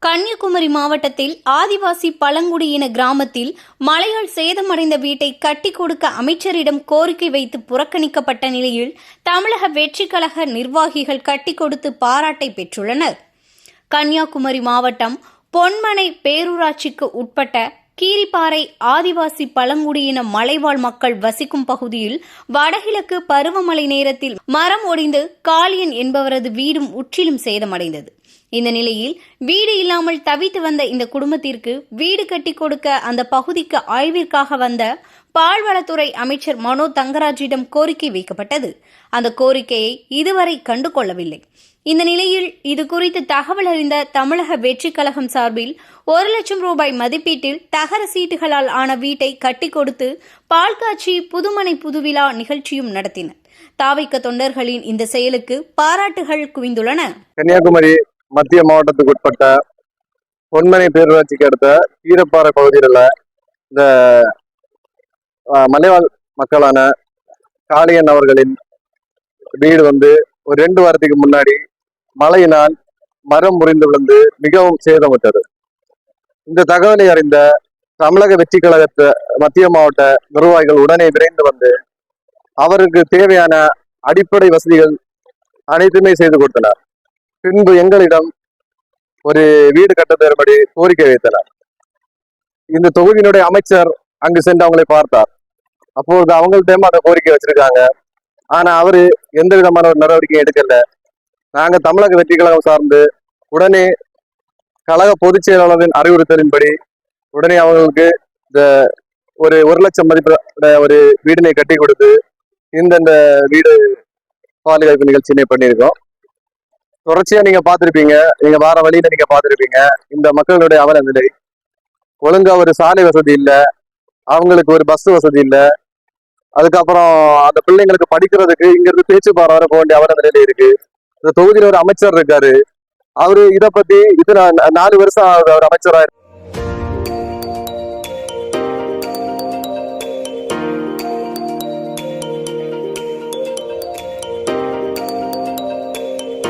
கன்னியாகுமரி மாவட்டத்தில் ஆதிவாசி பழங்குடியின கிராமத்தில் மழையால் சேதமடைந்த வீட்டை கட்டி கொடுக்க அமைச்சரிடம் கோரிக்கை வைத்து புறக்கணிக்கப்பட்ட நிலையில் தமிழக வெற்றிக் கழக நிர்வாகிகள் கட்டி கொடுத்து பாராட்டை பெற்றுள்ளனர். கன்னியாகுமரி மாவட்டம் பொன்மனை பேரூராட்சிக்கு உட்பட்ட கீரிப்பாறை ஆதிவாசி பழங்குடியின மலைவாழ் மக்கள் வசிக்கும் பகுதியில் வடகிழக்கு பருவமழை நேரத்தில் மரம் ஒடிந்து காளியன் என்பவரது வீடும் முற்றிலும் சேதமடைந்தது. இந்த நிலையில் வீடு இல்லாமல் தவித்து வந்த இந்த குடும்பத்திற்கு வீடு கட்டி கொடுக்க அந்த பகுதிக்கு ஆய்விற்காக வந்த பால்வளத்துறை அமைச்சர் மனோ தங்கராஜிடம் கோரிக்கை வைக்கப்பட்டது. அந்த கோரிக்கையை இதுவரை கண்டுகொள்ளவில்லை. இந்த நிலையில் இது குறித்து தகவல் அறிந்த தமிழக வெற்றிக் கழகம் சார்பில் 1 லட்சம் ரூபாய் மதிப்பீட்டில் தகர சீட்டுகளால் ஆன வீட்டை கட்டி கொடுத்து பால் காட்சி புதுமனை புதுவிழா நிகழ்ச்சியும் நடத்தினர். தாவைக்க தொண்டர்களின் இந்த செயலுக்கு பாராட்டுகள் குவிந்துள்ளன. கன்னியாகுமரி மத்திய மாவட்டத்துக்கு உட்பட்ட பொன்மனை பேரூராட்சிக்கு அடுத்த கீரப்பாறை பகுதியில் இந்த மலைவாழ் மக்களான காளியன் அவர்களின் வீடு ஒரு 2 வாரத்துக்கு முன்னாடி மழையினால் மரம் முறிந்து விழுந்து மிகவும் சேதமுற்றது. இந்த தகவலை அறிந்த தமிழக வெற்றி கழகத்து மத்திய மாவட்ட நிர்வாகிகள் உடனே விரைந்து அவருக்கு தேவையான அடிப்படை வசதிகள் அனைத்துமே செய்து கொடுத்தனர். பின்பு எங்களிடம் ஒரு வீடு கட்ட தரும்படி கோரிக்கை வைத்தனர். இந்த தொகுதியினுடைய அமைச்சர் அங்கு சென்று அவங்களை பார்த்தார். அப்போது அவங்கள்ட்ட அந்த கோரிக்கை வச்சிருக்காங்க. ஆனா அவரு எந்த விதமான ஒரு நடவடிக்கையும் எடுக்கல. நாங்க தமிழக வெற்றி கழகம் சார்ந்து உடனே கழக பொதுச் செயலாளரின் அறிவுறுத்தலின்படி உடனே அவங்களுக்கு இந்த ஒரு 1 லட்சம் மதிப்பு ஒரு வீடினை கட்டி கொடுத்து இந்த வீடு பாதுகாப்பு நிகழ்ச்சியினை பண்ணியிருக்கோம். தொடர்ச்சியா நீங்க பார்த்திருப்பீங்க, நீங்க வார வழியில நீங்க பார்த்திருப்பீங்க இந்த மக்களுடைய அவல நிலை. ஒழுங்கா ஒரு சாலை வசதி இல்லை, அவங்களுக்கு ஒரு பஸ் வசதி இல்லை. அதுக்கப்புறம் அந்த பிள்ளைங்களுக்கு படிக்கிறதுக்கு இங்க இருந்து பேச்சுப்பாறை வர போக வேண்டிய அவல நிலையில இருக்கு. இந்த தொகுதியில ஒரு அமைச்சர் இருக்காரு. அவரு இதை பத்தி 4 வருஷம் அவர் அமைச்சரா